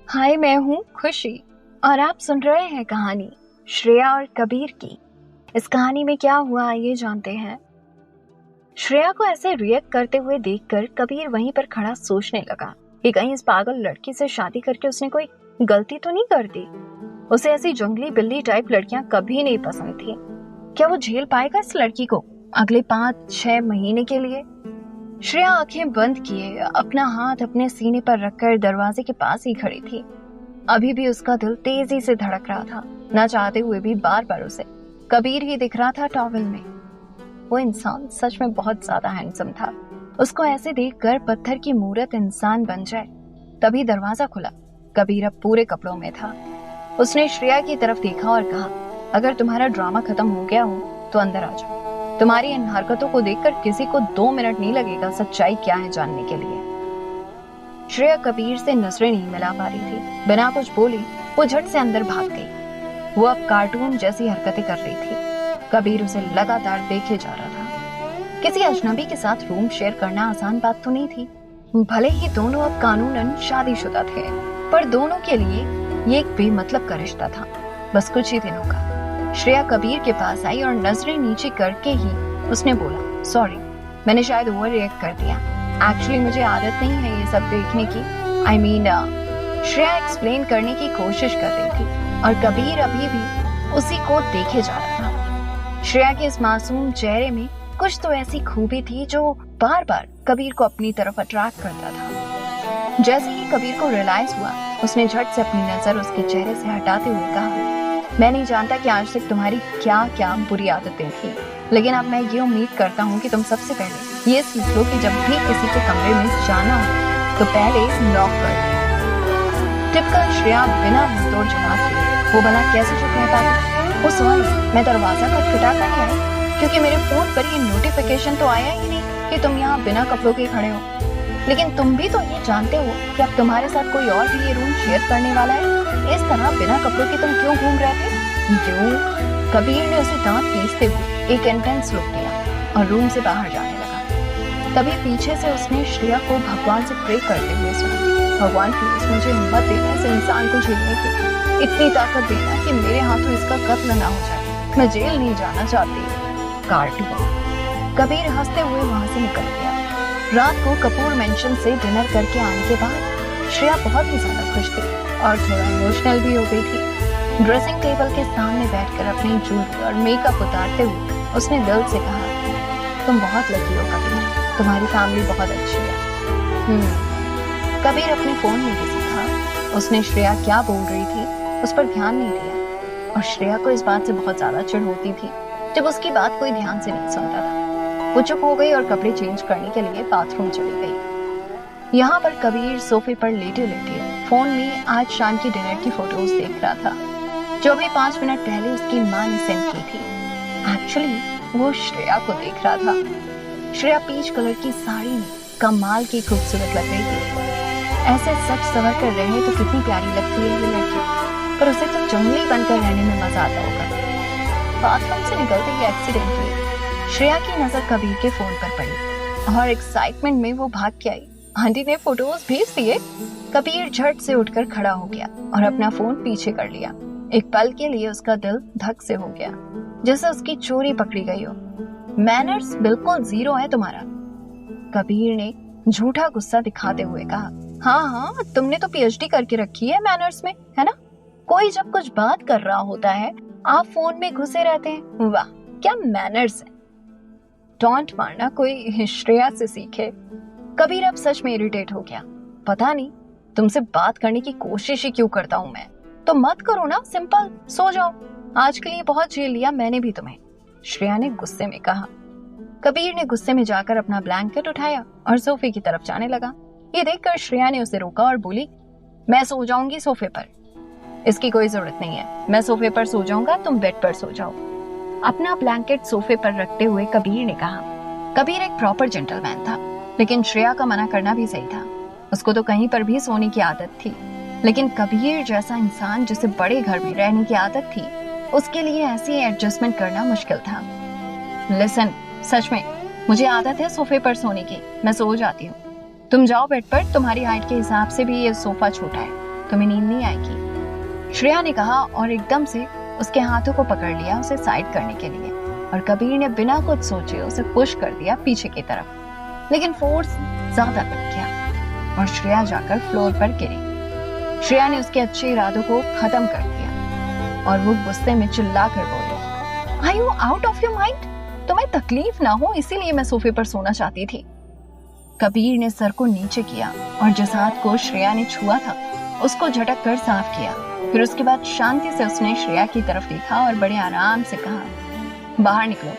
हाय, मैं हूँ खुशी और आप सुन रहे हैं कहानी श्रेया और कबीर की। इस कहानी में क्या हुआ आइए जानते हैं। श्रेया को ऐसे रिएक्ट करते हुए देखकर कबीर वहीं पर खड़ा सोचने लगा कि कहीं इस पागल लड़की से शादी करके उसने कोई गलती तो नहीं कर दी। उसे ऐसी जंगली बिल्ली टाइप लड़कियां कभी नहीं पसंद थी। क्या वो झेल पाएगा इस लड़की को अगले 5-6 महीने के लिए? श्रेया आंखें बंद किए अपना हाथ अपने सीने पर रखकर दरवाजे के पास ही खड़ी थी। अभी भी उसका दिल तेजी से धड़क रहा था। न चाहते हुए भी बार बार उसे कबीर ही दिख रहा था टॉवेल में। वो इंसान सच में बहुत ज्यादा हैंडसम था। उसको ऐसे देखकर पत्थर की मूरत इंसान बन जाए। तभी दरवाजा खुला। कबीर अब पूरे कपड़ों में था। उसने श्रेया की तरफ देखा और कहा, अगर तुम्हारा ड्रामा खत्म हो गया हो तो अंदर आ जाओ। तुम्हारी इन हरकतों को देखकर किसी को 2 मिनट नहीं लगेगा सच्चाई क्या है जानने के लिए। श्रेया कबीर से नजरें नहीं मिला पा रही थी। बिना कुछ बोली वो झट से अंदर भाग गई। वो अब कार्टून जैसी हरकतें कर रही थी। कबीर उसे लगातार देखे जा रहा था। किसी अजनबी के साथ रूम शेयर करना आसान बात तो नहीं थी। भले ही दोनों अब कानूनन शादीशुदा थे, पर दोनों के लिए ये एक बेमतलब का रिश्ता था, बस कुछ ही दिनों का। श्रेया कबीर के पास आई और नजरें नीचे करके ही उसने बोला, सॉरी, मैंने शायद ओवर रिएक्ट कर दिया। एक्चुअली मुझे आदत नहीं है ये सब देखने की। I mean, श्रेया एक्सप्लेन करने की कोशिश कर रही थी और कबीर अभी भी उसी को देखे जा रहा था। श्रेया के इस मासूम चेहरे में कुछ तो ऐसी खूबी थी जो बार बार कबीर को अपनी तरफ अट्रैक्ट करता था। जैसे ही कबीर को रियलाइज हुआ, उसने झट से अपनी नजर उसके चेहरे से हटाते हुए कहा, मैं नहीं जानता कि आज तक तुम्हारी क्या क्या बुरी आदतें थी, लेकिन अब मैं ये उम्मीद करता हूँ कि तुम सबसे पहले ये सीख लो कि जब भी किसी के कमरे में जाना हो तो पहले नॉक कर दो। टिपिकल श्रेया बिना मुंहतोड़ जवाब दिए वो भला कैसे चुप रह पाती। वो सॉरी, मैं दरवाजा खटखटा कर नहीं आई, क्योंकि मेरे फोन पर ये नोटिफिकेशन तो आया ही नहीं कि तुम यहाँ बिना कपड़ों के खड़े हो। लेकिन तुम भी तो ये जानते हो कि अब तुम्हारे साथ कोई और भी ये रूम शेयर करने वाला है। इस तरह बिना कपड़ों के तुम क्यों घूम रहे थे? क्यों? कबीर ने उसे दांत पीसते हुए एक इंटेंस लुक दिया और रूम से बाहर जाने लगा। तभी पीछे से उसने श्रेया को भगवान से प्रे करते हुए सुना, भगवान प्लीज मुझे हिम्मत देना इस इंसान को झेलने की, इतनी ताकत देना कि मेरे हाथों इसका कत्ल ना हो जाए। मैं जेल नहीं जाना चाहती। कार्टून। कबीर हंसते हुए वहां से निकल गया। रात को कपूर मेंशन से डिनर करके आने के बाद श्रेया बहुत ही ज्यादा खुश थी और थोड़ा इमोशनल भी हो गई थी। ड्रेसिंग टेबल के सामने बैठकर अपनी ज्वेलरी और मेकअप उतारते हुए उसने दिल से कहा, तुम बहुत लकी हो कबीर, तुम्हारी फैमिली बहुत अच्छी है। कबीर अपने फोन में बिजी था। उसने श्रेया क्या बोल रही थी उस पर ध्यान नहीं दिया और श्रेया को इस बात से बहुत ज्यादा चिढ़ होती थी जब उसकी बात कोई ध्यान से नहीं सुनता था। वो चुप हो गई और कपड़े चेंज करने के लिए बाथरूम चली गई। यहाँ पर कबीर सोफे पर लेटे लेटे फोन में आज शाम की डिनर की फोटोज देख रहा था जो अभी 5 मिनट पहले उसकी माँ ने सेंड की थी। एक्चुअली वो श्रेया को देख रहा था। श्रेया पीच कलर की साड़ी में कमाल की खूबसूरत लग रही थी। ऐसे सच संवर कर रहे तो कितनी प्यारी लगती है ये लड़की, पर उसे तो जंगली बनकर रहने में मजा आता होगा। बाथरूम से निकलते ही एक्सीडेंटली श्रेया की नजर कबीर के फोन पर पड़ी और एक्साइटमेंट में वो भाग के आई, आंटी ने फोटोज भेज दिए। कबीर झट से उठकर खड़ा हो गया और अपना फोन पीछे कर लिया। एक पल के लिए उसका दिल धक से हो गया, जैसे उसकी चोरी पकड़ी गई हो। मैनर्स बिल्कुल जीरो है तुम्हारा, कबीर ने झूठा गुस्सा दिखाते हुए कहा। हाँ, तुमने तो पीएचडी करके रखी है मैनर्स में, है ना? कोई जब कुछ बात कर रहा होता है आप फोन में घुसे रहते हैं। वाह, क्या मैनर्स है। टॉन्ट मारना कोई श्रेया से सीखे। कबीर अब सच में इरिटेट हो गया। पता नहीं तुमसे बात करने की कोशिश ही क्यों करता हूं मैं। तो मत करो ना, सिंपल सो जाओ। आज के लिए बहुत झेल लिया मैंने भी तुम्हें, श्रेया ने गुस्से में कहा। कबीर ने गुस्से में जाकर अपना ब्लैंकेट उठाया और सोफे की तरफ जाने लगा। ये देखकर श्रेया ने उसे रोका और बोली, मैं सो जाऊंगी सोफे पर। इसकी कोई जरूरत नहीं है, मैं सोफे पर सो जाऊंगा, तुम बेड पर सो जाओ। अपना ब्लैंकेट सोफे पर रखते हुए कबीर ने कहा। कबीर एक प्रॉपर जेंटलमैन था, लेकिन श्रेया का मना करना भी सही था। उसको तो कहीं पर भी सोने की आदत थी, लेकिन कबीर जैसा इंसान जिसे बड़े घर में रहने की आदत थी, उसके लिए ऐसी एडजस्टमेंट करना मुश्किल था। लिसन, सच में मुझे आदत है सोफे पर सोने की, मैं सो जाती हूँ। तुम जाओ बेड पर, तुम्हारी हाइट के हिसाब से भी ये सोफा छोटा है। तुम्हें नींद नहीं आएगी, श्रेया ने कहा और एकदम से उसके हाथों को पकड़ लिया उसे साइड करने के लिए। और कबीर ने बिना कुछ सोचे उसे पुश कर दिया पीछे की तरफ, लेकिन फोर्स ज्यादा लग गया और श्रेया जाकर फ्लोर पर गिरी। श्रेया ने उसके अच्छे इरादों को खत्म कर दिया और वो गुस्से में चिल्ला कर बोली, are you out of your mind? तुम्हें तकलीफ ना हो इसीलिए मैं सोफे पर सोना चाहती थी। कबीर ने सर को नीचे किया और जिस हाथ को श्रेया ने छुआ था उसको झटक कर साफ किया। फिर उसके बाद शांति से उसने श्रेया की तरफ देखा और बड़े आराम से कहा, बाहर निकलो।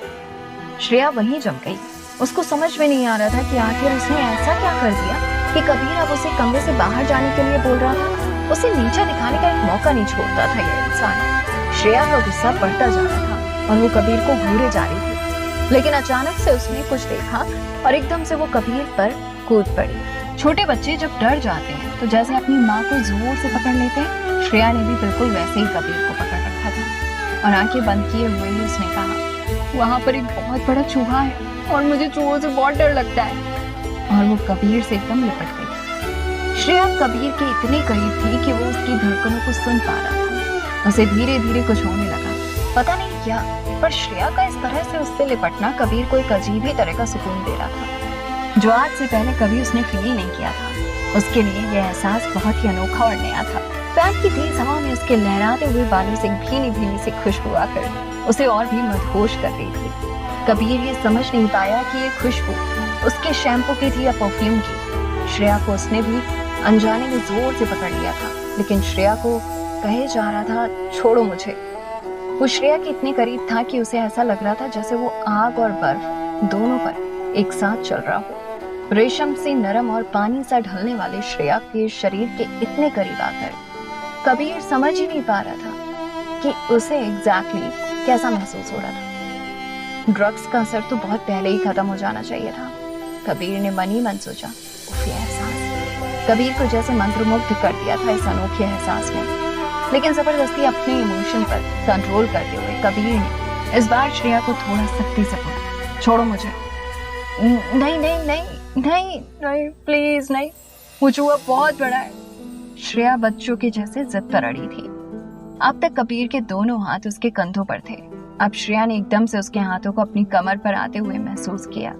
श्रेया वहीं जम गई। उसको समझ में नहीं आ रहा था कि आखिर उसने ऐसा क्या कर दिया कि कबीर अब उसे कमरे से बाहर जाने के लिए बोल रहा था। उसे नीचे दिखाने का एक मौका नहीं छोड़ता था यह इंसान। श्रेया का गुस्सा बढ़ता जा रहा था और वो कबीर को घूरे जा रही थी, लेकिन अचानक से उसने कुछ देखा और एकदम से वो कबीर पर कूद पड़ी। छोटे बच्चे जब डर जाते हैं तो जैसे अपनी माँ को जोर से पकड़ लेते हैं, श्रेया ने भी बिल्कुल वैसे ही कबीर को पकड़ रखा था और आंखें बंद किए हुए ही उसने कहा, वहां पर एक बहुत बड़ा चूहा है और मुझे चूहों से बहुत डर लगता है। और वो कबीर से एकदम लिपट गई। श्रेया कबीर के इतने करीब थी कि वो उसकी धड़कनों को सुन पा रहा था। उसे धीरे धीरे कुछ होने लगा, पता नहीं क्या, पर श्रेया का इस तरह से उससे लिपटना कबीर को एक अजीब ही तरह का सुकून दे रहा था जो आज से पहले कभी उसने फील नहीं किया था। उसके लिए यह एहसास बहुत ही अनोखा और नया था। फैन की तेज हवा में उसके लहराते हुए बालों से भीनी भीनी सी खुशबू आकर उसे और भी मदहोश कर रही थी। कबीर ये समझ नहीं पाया कि ये खुशबू उसके शैम्पू की थी या परफ्यूम की। श्रेया को उसने भी अनजाने में जोर से पकड़ लिया था, लेकिन श्रेया को कहे जा रहा था, छोड़ो मुझे। वो श्रेया के इतने करीब था कि उसे ऐसा लग रहा था जैसे वो आग और बर्फ दोनों पर एक साथ चल रहा हो। रेशम से नरम और पानी सा ढलने वाले श्रेया के शरीर के इतने करीब आकर कबीर समझ ही नहीं पा रहा था कि उसे एग्जैक्टली कैसा महसूस हो रहा था। ड्रग्स का असर तो बहुत पहले ही खत्म हो जाना चाहिए था, कबीर ने मन ही मन सोचा। उफ, ये एहसास कबीर को जैसे मंत्रमुग्ध कर दिया था इस अनोखे एहसास ने। लेकिन जबरदस्ती अपने इमोशन पर कंट्रोल करते हुए कबीर ने इस बार श्रेया को थोड़ा सख्ती से बोला, छोड़ो मुझे। नहीं नहीं नहीं नहीं नहीं, प्लीज नहीं, वो चूहा बहुत बड़ा है। श्रेया बच्चों के जैसे जिद पर अड़ी थी। अब तक कबीर के दोनों हाथ उसके कंधों पर थे। अब श्रेया ने एकदम से उसके हाथों को अपनी कमर पर आते हुए महसूस किया।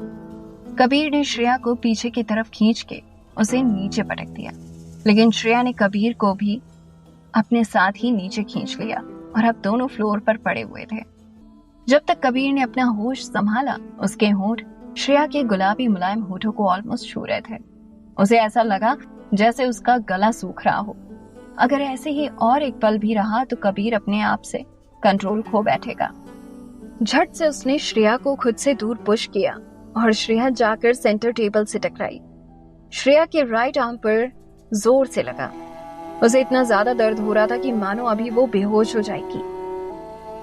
कबीर ने श्रेया को पीछे की तरफ खींच के उसे नीचे पटक दिया, लेकिन श्रेया ने कबीर को भी अपने साथ ही नीचे खींच लिया और अब दोनों फ्लोर पर पड़े हुए थे। जब तक कबीर ने अपना होश संभाला, उसके होंठ श्रेया के गुलाबी मुलायम होठों को ऑलमोस्ट छू रहे थे। उसे ऐसा लगा जैसे उसका गला सूख रहा हो। अगर ऐसे ही और एक पल भी रहा तो कबीर अपने आप से कंट्रोल खो बैठेगा। झट से उसने श्रेया को खुद से दूर पुश किया और श्रेया जाकर सेंटर टेबल से टकराई। श्रेया के राइट आर्म पर जोर से लगा। उसे इतना ज्यादा दर्द हो रहा था कि मानो अभी वो बेहोश हो जाएगी।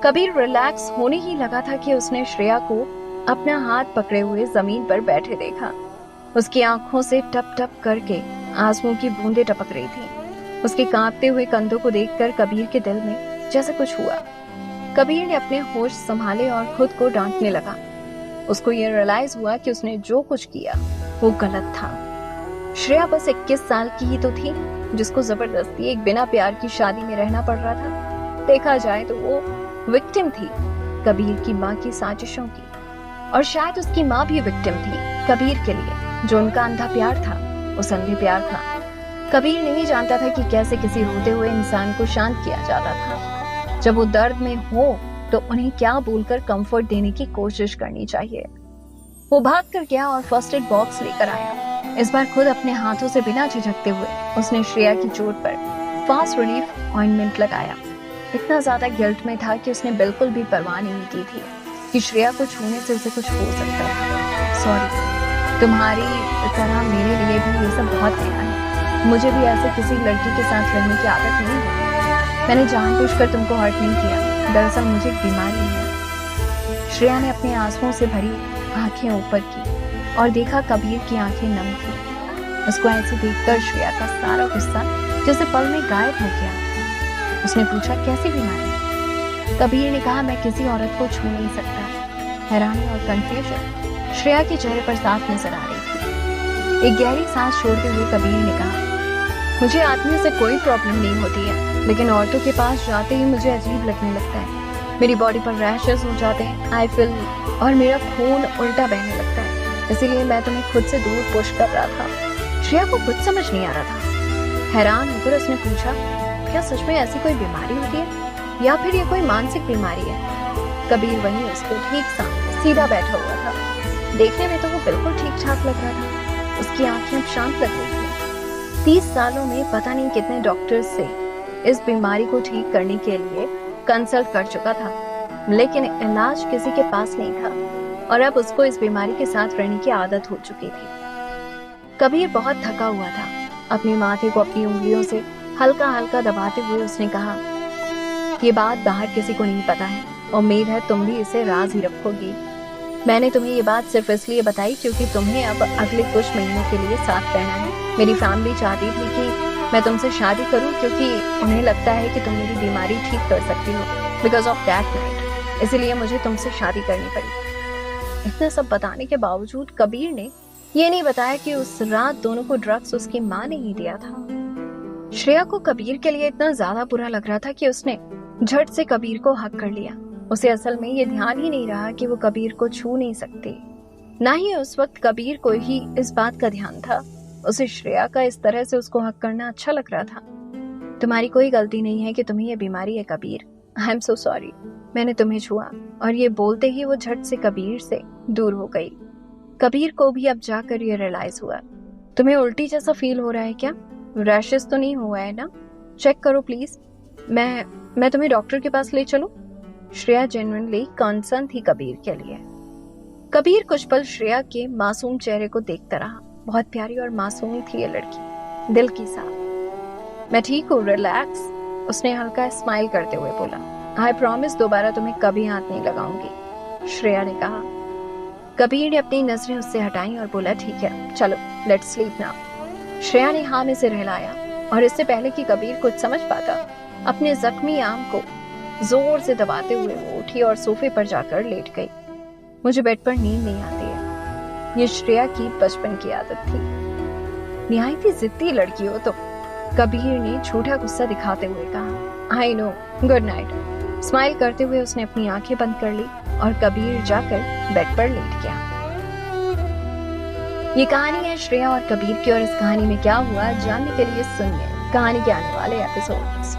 कबीर रिलैक्स होने ही लगा था कि उसने श्रेया को अपना हाथ पकड़े हुए जमीन पर बैठे देखा। उसकी आंखों से टप टप करके आंसुओं की बूंदें टपक रही थी। उसके कांपते हुए कंधों को देखकर कबीर के दिल में जैसे कुछ हुआ। कबीर ने अपने होश संभाले और खुद को डांटने लगा। उसको ये रियलाइज हुआ कि उसने जो कुछ किया वो गलत था। श्रेया बस 21 साल की ही तो थी, जिसको जबरदस्ती एक बिना प्यार की शादी में रहना पड़ रहा था। देखा जाए तो वो विक्टिम थी कबीर की माँ की साजिशों की, और शायद उसकी माँ भी विक्टिम थी कबीर के लिए, जो उनका अंधा प्यार था, उस अंधे प्यार था। कबीर नहीं जानता था कि कैसे किसी रोते हुए इंसान को शांत किया जाता था। जब वो दर्द में हो तो उन्हें क्या बोलकर कंफर्ट देने की कोशिश करनी चाहिए। वो भाग कर गया और फर्स्ट एड बॉक्स लेकर आया। इस बार खुद अपने हाथों से बिना झिझकते हुए उसने श्रेया की चोट पर फास्ट रिलीफ ऑइंटमेंट लगाया। इतना ज्यादा गिल्ट में था कि उसने बिल्कुल भी परवाह नहीं की थी कि श्रेया को छूने से उसे कुछ हो सकता था। सॉरी, तुम्हारी तरह मेरे लिए भी ये सब बहुत नया है। मुझे भी ऐसे किसी लड़की के साथ रहने की आदत नहीं है। मैंने जानबूझकर तुमको हर्ट नहीं किया, दरअसल मुझे एक बीमारी है। श्रेया ने अपने आंसुओं से भरी आंखें ऊपर की और देखा कबीर की आंखें नम थी। उसको ऐसे देखकर श्रेया का सारा गुस्सा जैसे पल में गायब हो गया। उसने पूछा, कैसी बीमारी? कबीर ने कहा, मैं किसी औरत को छू नहीं सकता। हैरानी और कंफ्यूजन श्रेया के चेहरे पर साफ नजर आ रही थी। एक गहरी सांस छोड़ते हुए कबीर ने कहा, मुझे आदमियों से कोई प्रॉब्लम नहीं होती है, लेकिन औरतों के पास जाते ही मुझे अजीब लगने लगता है। मेरी बॉडी पर रैशेस हो जाते हैं, आई फील, और मेरा खून उल्टा बहने लगता है। इसीलिए मैं तुम्हें खुद से दूर पुश कर रहा था। श्रेया को कुछ समझ नहीं आ रहा था। हैरान होकर उसने पूछा, क्या सच में ऐसी कोई बीमारी होती है या फिर ये कोई मानसिक बीमारी है? कबीर वहीं उसके ठीक सामने सीधा बैठा हुआ था। देखने में तो वो बिल्कुल ठीक ठाक लग रहा था। उसकी आंखें अब शांत लग रही थी। 30 सालों में पता नहीं कितने डॉक्टर्स से इस बीमारी को ठीक करने के लिए कंसल्ट कर चुका था, लेकिन इलाज किसी के पास नहीं था और अब उसको इस बीमारी के साथ रहने की आदत हो चुकी थी। कबीर बहुत थका हुआ था। अपने माथे को अपनी उंगलियों से हल्का हल्का दबाते हुए उसने कहा, ये बात बाहर किसी को नहीं पता है। उम्मीद है तुम भी इसे राज ही रखोगी। मैंने तुम्हें ये बात सिर्फ इसलिए बताई क्योंकि तुम्हें अब अगले कुछ महीनों के लिए साथ रहना है। मेरी फैमिली चाहती थी कि मैं तुमसे शादी करूं क्योंकि उन्हें लगता है कि तुम मेरी बीमारी ठीक कर सकती हो बिकॉज ऑफ दैट नाइट, इसलिए मुझे तुमसे शादी करनी पड़ी। इतना सब बताने के बावजूद कबीर ने ये नहीं बताया कि उस रात दोनों को ड्रग्स उसकी माँ ने ही दिया था। श्रेया को कबीर के लिए इतना ज्यादा बुरा लग रहा था कि उसने झट से कबीर को हक कर लिया। उसे असल में ये ध्यान ही नहीं रहा कि वो कबीर को छू नहीं सकती। ना ही उस वक्त कबीर को ही इस बात का ध्यान था। उसे श्रेया का इस तरह से उसको हक करना अच्छा लग रहा था। तुम्हारी कोई गलती नहीं है कि तुम्हें ये बीमारी है Kabir. I am so sorry, मैंने तुम्हें छुआ। और ये बोलते ही वो झट से कबीर से दूर हो गई। कबीर को भी अब जाकर ये रियलाइज हुआ। तुम्हें उल्टी जैसा फील हो रहा है क्या? रैशेस तो नहीं हुआ है ना? चेक करो प्लीज। मैं तुम्हें डॉक्टर के पास ले चलूं? श्रेया जेन्युइनली कंसर्न थी कबीर के लिए। कबीर कुछ पल श्रेया के मासूम चेहरे को देखता रहा। बहुत प्यारी और मासूम थी ये लड़की, दिल की साफ। मैं ठीक हूँ, रिलैक्स, उसने हल्का स्माइल करते हुए बोला। आई प्रॉमिस दोबारा तुम्हें कभी हाथ नहीं लगाऊंगी, श्रेया ने कहा। कबीर ने अपनी नजरें उससे हटाई और बोला, ठीक है, चलो लेट्स स्लीप नाउ। श्रेया ने हाँ में सिर हिलाया और इससे पहले कि कबीर कुछ समझ पाता, अपने जख्मी आम को जोर से दबाते हुए वो उठी और सोफे पर जाकर लेट गई। मुझे बेड पर नींद नहीं आती है। ये श्रेया की बचपन की आदत थी। निहायत ही जिद्दी लड़की हो तो, कबीर ने झूठा गुस्सा दिखाते हुए कहा। I know, good night. Smile करते हुए उसने अपनी आंखें बंद कर ली और कबीर जाकर बेड पर लेट गया। ये कहानी है श्रेया और कबीर की और इस कहानी में क्या हुआ जानने के लिए सुनिए कहानी के आने वाले एपिसोड्स।